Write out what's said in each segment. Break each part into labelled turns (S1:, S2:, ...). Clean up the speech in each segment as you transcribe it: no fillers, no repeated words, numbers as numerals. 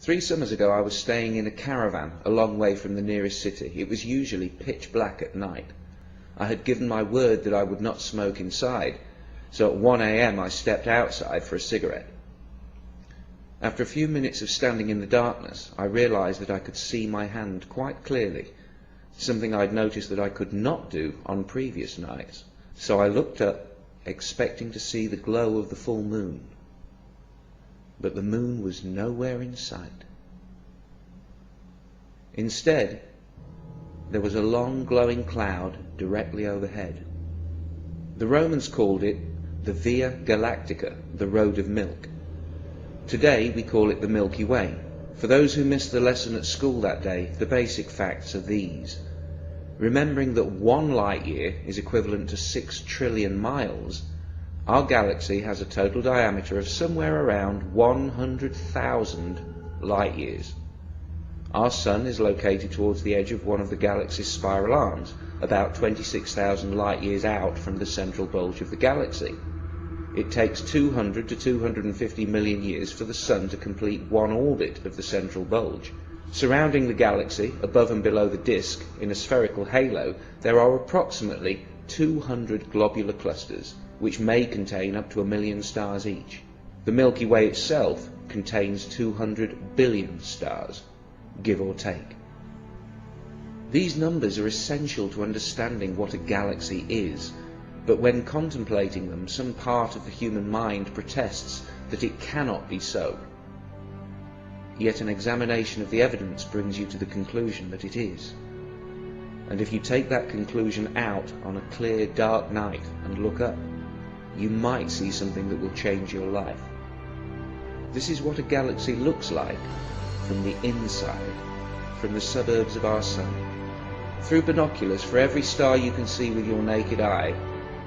S1: 3 summers ago I was staying in a caravan a long way from the nearest city. It was usually pitch black at night. I had given my word that I would not smoke inside, so at 1 a.m. I stepped outside for a cigarette. After a few minutes of standing in the darkness, I realized that I could see my hand quite clearly, something I'd noticed that I could not do on previous nights. So I looked up, expecting to see the glow of the full moon. But the moon was nowhere in sight. Instead, there was a long glowing cloud directly overhead. The Romans called it the Via Galactica, the Road of Milk. Today we call it the Milky Way. For those who missed the lesson at school that day, the basic facts are these. Remembering that 1 light year is equivalent to 6 trillion miles, our galaxy has a total diameter of somewhere around 100,000 light years. Our Sun is located towards the edge of one of the galaxy's spiral arms, about 26,000 light years out from the central bulge of the galaxy. It takes 200 to 250 million years for the Sun to complete one orbit of the central bulge. Surrounding the galaxy, above and below the disk, in a spherical halo, there are approximately 200 globular clusters, which may contain up to 1 million stars each. The Milky Way itself contains 200 billion stars, give or take. These numbers are essential to understanding what a galaxy is, but when contemplating them, some part of the human mind protests that it cannot be so. Yet an examination of the evidence brings you to the conclusion that it is. And if you take that conclusion out on a clear, dark night and look up, you might see something that will change your life. This is what a galaxy looks like from the inside, from the suburbs of our Sun. Through binoculars, for every star you can see with your naked eye,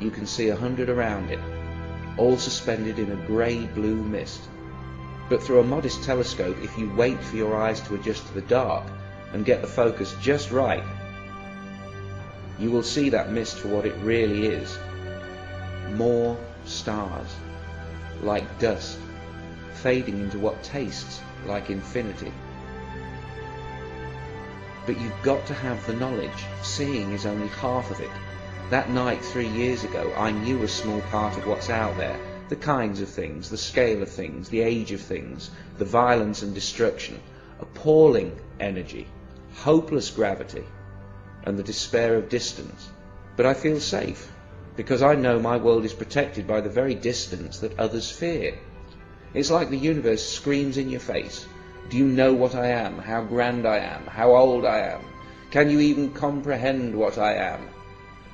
S1: you can see 100 around it, all suspended in a grey-blue mist. But through a modest telescope, if you wait for your eyes to adjust to the dark and get the focus just right, you will see that mist for what it really is. More stars, like dust, fading into what tastes like infinity. But you've got to have the knowledge. Seeing is only half of it. That night 3 years ago, I knew a small part of what's out there, the kinds of things, the scale of things, the age of things, the violence and destruction, appalling energy, hopeless gravity, and the despair of distance. But I feel safe, because I know my world is protected by the very distance that others fear. It's like the universe screams in your face. Do you know what I am, how grand I am, how old I am? Can you even comprehend what I am?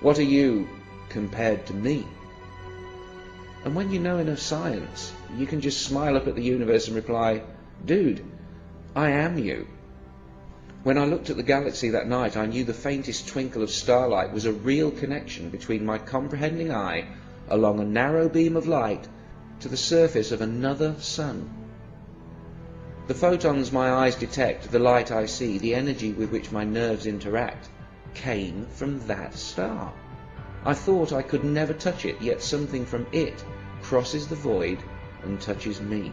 S1: What are you compared to me? And when you know enough science, you can just smile up at the universe and reply, dude, I am you. When I looked at the galaxy that night, I knew the faintest twinkle of starlight was a real connection between my comprehending eye along a narrow beam of light to the surface of another sun. The photons my eyes detect, the light I see, the energy with which my nerves interact, came from that star. I thought I could never touch it, yet something from it crosses the void and touches me.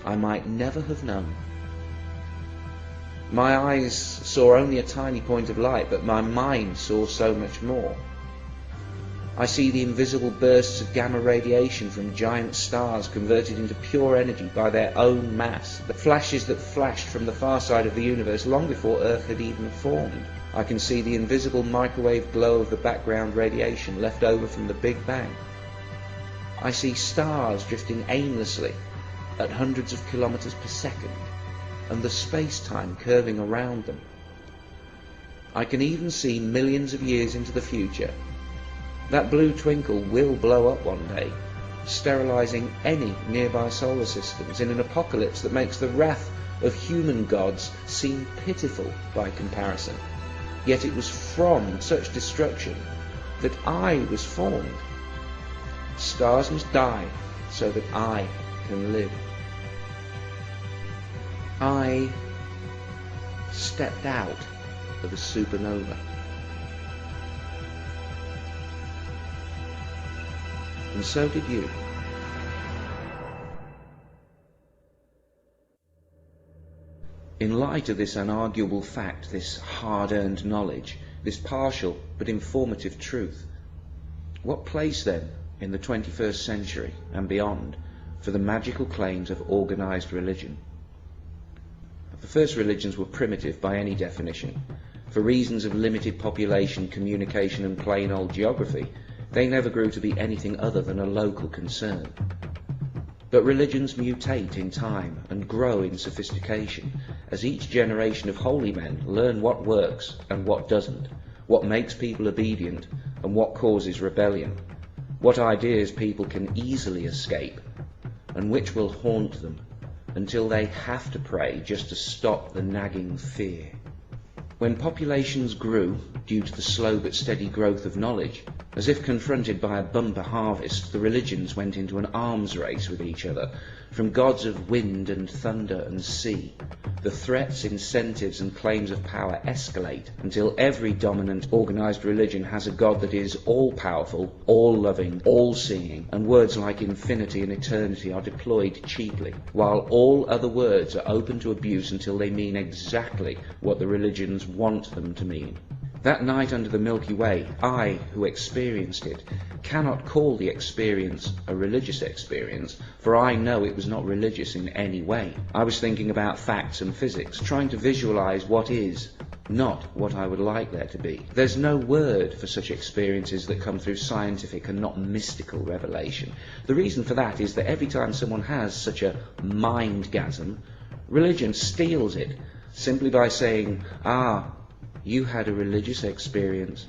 S1: I might never have known. My eyes saw only a tiny point of light, but my mind saw so much more. I see the invisible bursts of gamma radiation from giant stars converted into pure energy by their own mass, the flashes that flashed from the far side of the universe long before Earth had even formed. I can see the invisible microwave glow of the background radiation left over from the Big Bang. I see stars drifting aimlessly at hundreds of kilometers per second, and the space-time curving around them. I can even see millions of years into the future. That blue twinkle will blow up one day, sterilizing any nearby solar systems in an apocalypse that makes the wrath of human gods seem pitiful by comparison. Yet it was from such destruction that I was formed. Stars must die so that I can live. I stepped out of a supernova. And so did you. In light of this unarguable fact, this hard-earned knowledge, this partial but informative truth, what place then in the 21st century and beyond for the magical claims of organised religion? The first religions were primitive by any definition. For reasons of limited population, communication and plain old geography, they never grew to be anything other than a local concern. But religions mutate in time and grow in sophistication as each generation of holy men learn what works and what doesn't, what makes people obedient and what causes rebellion, what ideas people can easily escape and which will haunt them until they have to pray just to stop the nagging fear. When populations grew, due to the slow but steady growth of knowledge, as if confronted by a bumper harvest, the religions went into an arms race with each other, from gods of wind and thunder and sea. The threats, incentives and claims of power escalate until every dominant organised religion has a god that is all-powerful, all-loving, all-seeing, and words like infinity and eternity are deployed cheaply, while all other words are open to abuse until they mean exactly what the religions want them to mean. That night under the Milky Way, I, who experienced it, cannot call the experience a religious experience, for I know it was not religious in any way. I was thinking about facts and physics, trying to visualize what is, not what I would like there to be. There's no word for such experiences that come through scientific and not mystical revelation. The reason for that is that every time someone has such a mindgasm, religion steals it, simply by saying, you had a religious experience.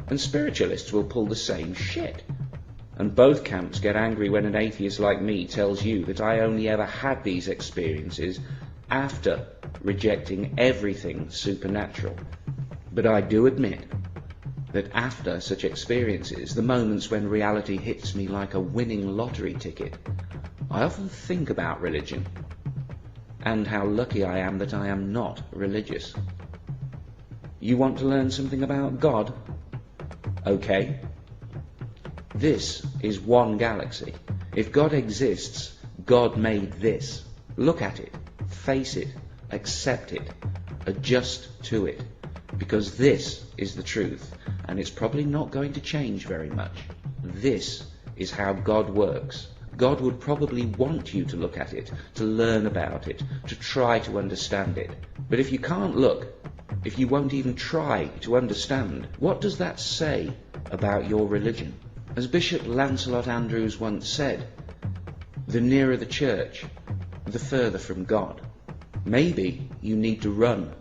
S1: And spiritualists will pull the same shit. And both camps get angry when an atheist like me tells you that I only ever had these experiences after rejecting everything supernatural. But I do admit that after such experiences, the moments when reality hits me like a winning lottery ticket, I often think about religion and how lucky I am that I am not religious. You want to learn something about God? Okay. This is one galaxy. If God exists, God made this. Look at it, face it, accept it, adjust to it, because this is the truth, and it's probably not going to change very much. This is how God works. God would probably want you to look at it, to learn about it, to try to understand it. But if you can't look, if you won't even try to understand, what does that say about your religion? As Bishop Lancelot Andrews once said, the nearer the church, the further from God. Maybe you need to run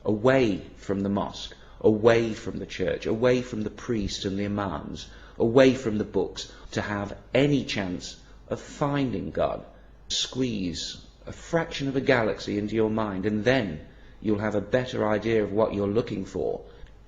S1: away from the mosque, away from the church, away from the priests and the imams, away from the books, to have any chance of finding God. Squeeze a fraction of a galaxy into your mind, and then you'll have a better idea of what you're looking for.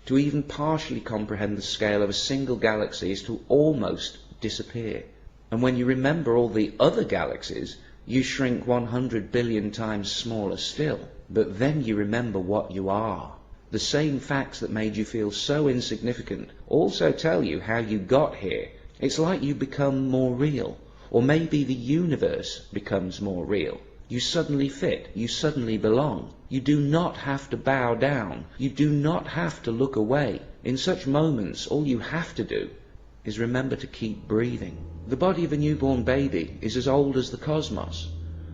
S1: To even partially comprehend the scale of a single galaxy is to almost disappear. And when you remember all the other galaxies, you shrink 100 billion times smaller still. But then you remember what you are. The same facts that made you feel so insignificant also tell you how you got here. It's like you become more real. Or maybe the universe becomes more real. You suddenly fit. You suddenly belong. You do not have to bow down. You do not have to look away. In such moments, all you have to do is remember to keep breathing. The body of a newborn baby is as old as the cosmos.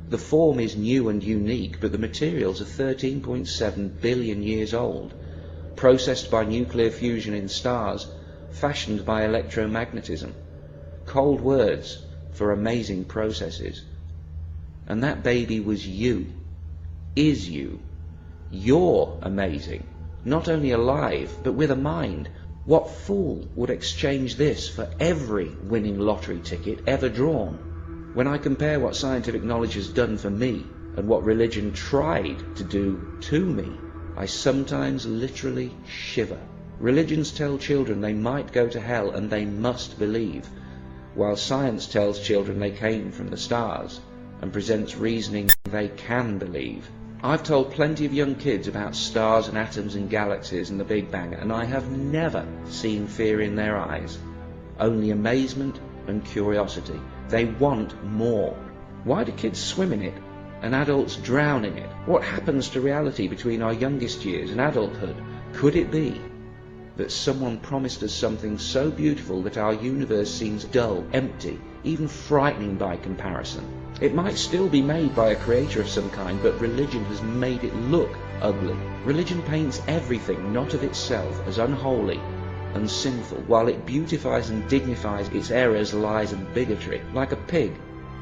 S1: The form is new and unique, but the materials are 13.7 billion years old, processed by nuclear fusion in stars, fashioned by electromagnetism. Cold words for amazing processes. And that baby was you, is you. You're amazing, not only alive, but with a mind. What fool would exchange this for every winning lottery ticket ever drawn? When I compare what scientific knowledge has done for me and what religion tried to do to me, I sometimes literally shiver. Religions tell children they might go to hell and they must believe, while science tells children they came from the stars and presents reasoning they can believe. I've told plenty of young kids about stars and atoms and galaxies and the Big Bang, and I have never seen fear in their eyes, only amazement and curiosity. They want more. Why do kids swim in it? and adults drown in it? What happens to reality between our youngest years and adulthood? Could it be that someone promised us something so beautiful that our universe seems dull, empty, even frightening by comparison? It might still be made by a creator of some kind, but religion has made it look ugly. Religion paints everything not of itself as unholy and sinful, while it beautifies and dignifies its errors, lies and bigotry, like a pig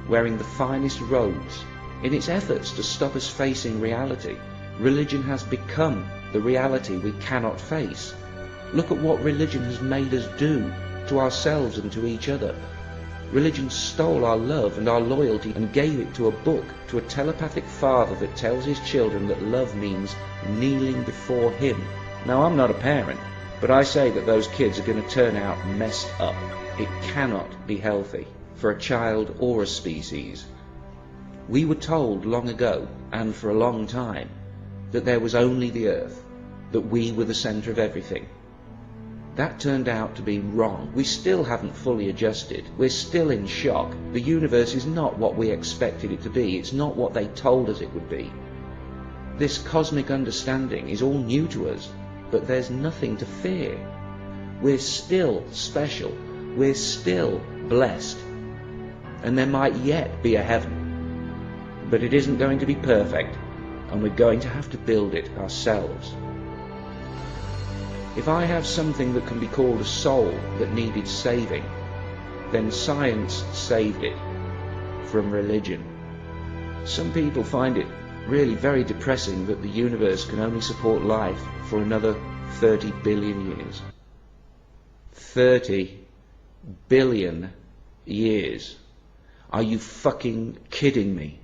S1: wearing the finest robes. In its efforts to stop us facing reality, religion has become the reality we cannot face. Look at what religion has made us do to ourselves and to each other. Religion stole our love and our loyalty and gave it to a book, to a telepathic father that tells his children that love means kneeling before him. Now, I'm not a parent, but I say that those kids are going to turn out messed up. It cannot be healthy for a child or a species. We were told long ago, and for a long time, that there was only the earth, that we were the centre of everything. That turned out to be wrong. We still haven't fully adjusted. We're still in shock. The universe is not what we expected it to be. It's not what they told us it would be. This cosmic understanding is all new to us, but there's nothing to fear. We're still special. We're still blessed. And there might yet be a heaven. But it isn't going to be perfect, and we're going to have to build it ourselves. If I have something that can be called a soul that needed saving, then science saved it from religion. Some people find it really very depressing that the universe can only support life for another 30 billion years. 30 billion years. Are you fucking kidding me?